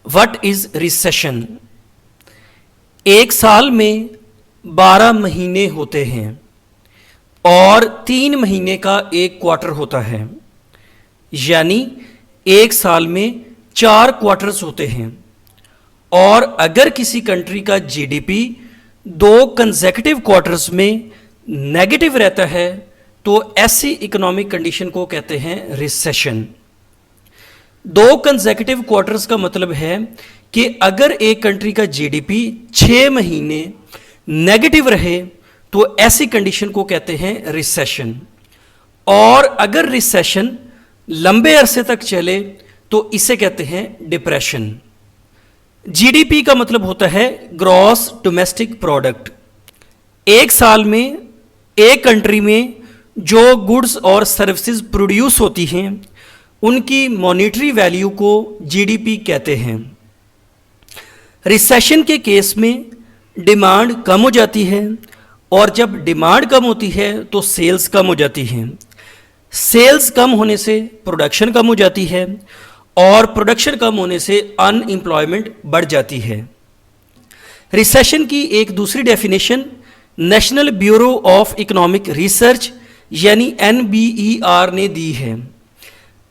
What is recession? एक साल में 12 महीने होते हैं और 3 महीने का एक क्वार्टर होता है, यानी एक साल में 4 क्वार्टर्स होते हैं। और अगर किसी कंट्री का जीडीपी 2 कंसेक्यूटिव क्वार्टर्स में नेगेटिव रहता है तो ऐसी इकोनॉमिक कंडीशन को कहते हैं रिसेशन। 2 कंसेक्यूटिव क्वार्टर्स का मतलब है कि अगर एक कंट्री का जीडीपी 6 महीने नेगेटिव रहे तो ऐसी कंडीशन को कहते हैं रिसेशन। और अगर रिसेशन लंबे अरसे तक चले तो इसे कहते हैं डिप्रेशन। जीडीपी का मतलब होता है ग्रॉस डोमेस्टिक प्रोडक्ट। एक साल में एक कंट्री में जो गुड्स और सर्विसेज प्रोड्यूस होती हैं उनकी मॉनेटरी वैल्यू को जीडीपी कहते हैं। रिसेशन के केस में डिमांड कम हो जाती है और जब डिमांड कम होती है तो सेल्स कम हो जाती हैं। सेल्स कम होने से प्रोडक्शन कम हो जाती है और प्रोडक्शन कम होने से अनएम्प्लॉयमेंट बढ़ जाती है। रिसेशन की एक दूसरी definition national bureau of economic research यानी NBER ने दी है।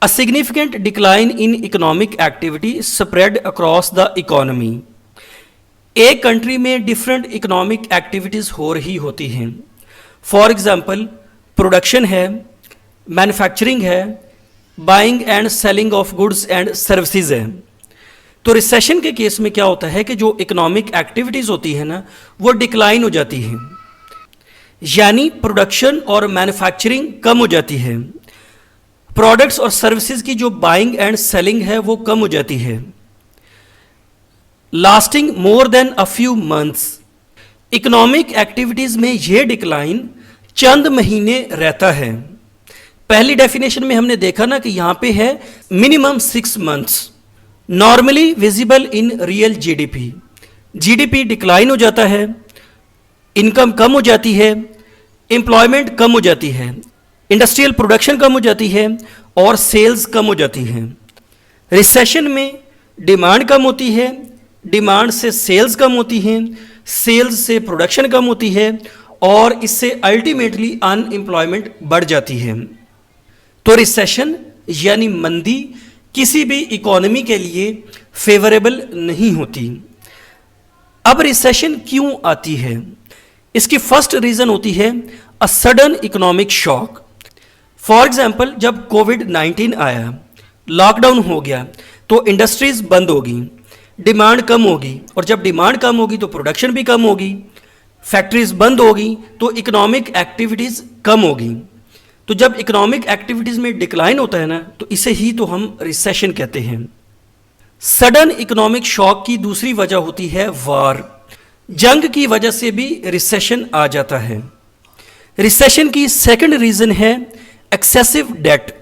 A significant decline in economic activity spread across the economy। एक कंट्री में डिफरेंट इकोनॉमिक एक्टिविटीज हो रही होती हैं। फॉर एग्जाम्पल प्रोडक्शन है, मैन्युफैक्चरिंग है, buying and selling of goods and services है। तो रिसेशन के केस में क्या होता है कि जो इकोनॉमिक एक्टिविटीज होती है ना वो डिक्लाइन हो जाती हैं, यानी प्रोडक्शन और मैन्युफैक्चरिंग कम हो जाती है। प्रोडक्ट्स और सर्विसेज की जो बाइंग एंड सेलिंग है वो कम हो जाती है। Lasting more than a few months. Economic activities में यह डिक्लाइन चंद महीने रहता है। पहली डेफिनेशन में हमने देखा ना कि यहां पे है minimum 6 months. Normally visible in real GDP. GDP decline हो जाता है, इनकम कम हो जाती है, एम्प्लॉयमेंट कम हो जाती है, इंडस्ट्रियल प्रोडक्शन कम हो जाती है और सेल्स कम हो जाती हैं। रिसेशन में डिमांड कम होती है, डिमांड से सेल्स कम होती हैं, सेल्स से प्रोडक्शन कम होती है और इससे अल्टीमेटली अनएम्प्लॉयमेंट बढ़ जाती है। तो रिसेशन यानी मंदी किसी भी इकोनॉमी के लिए फेवरेबल नहीं होती। अब रिसेशन क्यों आती है? इसकी फर्स्ट रीजन होती है a sudden economic shock. For example जब कोविड-19 आया, लॉकडाउन हो गया तो इंडस्ट्रीज बंद होगी, डिमांड कम होगी और जब डिमांड कम होगी तो प्रोडक्शन भी कम होगी, फैक्ट्रीज बंद होगी तो इकोनॉमिक एक्टिविटीज कम होगी। तो जब इकोनॉमिक एक्टिविटीज में डिक्लाइन होता है ना तो इसे ही तो हम रिसेशन कहते हैं। सडन इकोनॉमिक शॉक की दूसरी वजह होती है वार। जंग की वजह से भी रिसेशन आ जाता है। रिसेशन की सेकंड रीजन है एक्सेसिव डेट।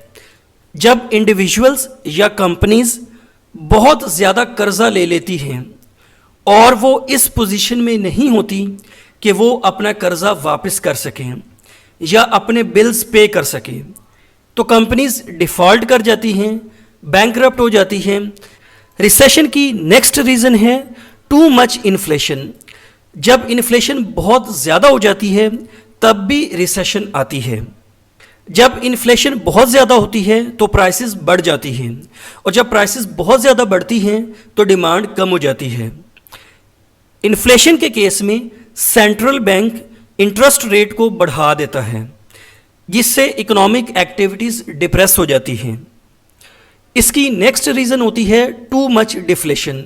जब इंडिविजुअल्स या कंपनीज बहुत ज़्यादा कर्जा ले लेती हैं और वो इस पोजीशन में नहीं होती कि वो अपना कर्जा वापस कर सकें या अपने बिल्स पे कर सकें तो कंपनीज डिफ़ॉल्ट कर जाती हैं, बैंकरप्ट हो जाती हैं। रिसेशन की नेक्स्ट रीज़न है टू मच इन्फ्लेशन। जब इन्फ्लेशन बहुत ज़्यादा हो जाती है तब भी रिसेशन आती है। जब इन्फ्लेशन बहुत ज़्यादा होती है तो प्राइसेस बढ़ जाती हैं और जब प्राइसेस बहुत ज़्यादा बढ़ती हैं तो डिमांड कम हो जाती है। इन्फ्लेशन के केस में सेंट्रल बैंक इंटरेस्ट रेट को बढ़ा देता है जिससे इकोनॉमिक एक्टिविटीज़ डिप्रेस हो जाती हैं। इसकी नेक्स्ट रीज़न होती है too much deflation.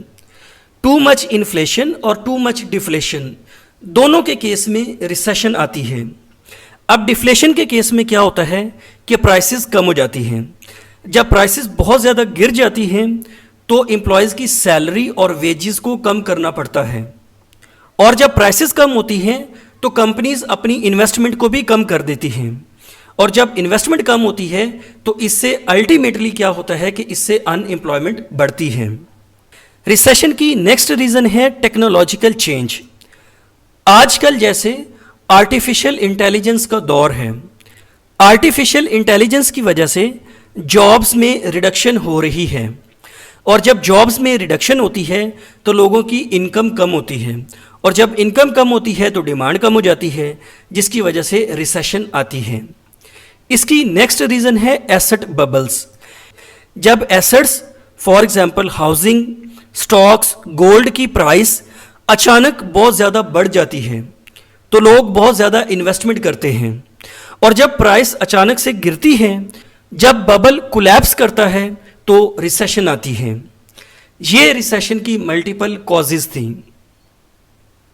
Too much inflation और टू मच डिफ्लेशन दोनों के केस में रिसेशन आती है। अब डिफ्लेशन के केस में क्या होता है कि प्राइसेस कम हो जाती हैं। जब प्राइसेस बहुत ज़्यादा गिर जाती हैं तो एम्प्लॉयज़ की सैलरी और वेजेस को कम करना पड़ता है और जब प्राइसेस कम होती हैं तो कंपनीज अपनी इन्वेस्टमेंट को भी कम कर देती हैं और जब इन्वेस्टमेंट कम होती है तो इससे अल्टीमेटली क्या होता है कि इससे अनएम्प्लॉयमेंट बढ़ती है। रिसेशन की नेक्स्ट रीज़न है टेक्नोलॉजिकल चेंज। आजकल जैसे आर्टिफिशियल इंटेलिजेंस का दौर है। आर्टिफिशियल इंटेलिजेंस की वजह से जॉब्स में रिडक्शन हो रही है और जब जॉब्स में रिडक्शन होती है तो लोगों की इनकम कम होती है, और जब इनकम कम होती है तो डिमांड कम हो जाती है, जिसकी वजह से रिसेशन आती है। इसकी नेक्स्ट रीज़न है एसेट बबल्स। जब assets for example housing, stocks, gold की प्राइस अचानक बहुत ज़्यादा बढ़ जाती है तो लोग बहुत ज़्यादा इन्वेस्टमेंट करते हैं, और जब प्राइस अचानक से गिरती है, जब बबल कोलैप्स करता है तो रिसेशन आती है। ये रिसेशन की मल्टीपल कॉजेज़ थी।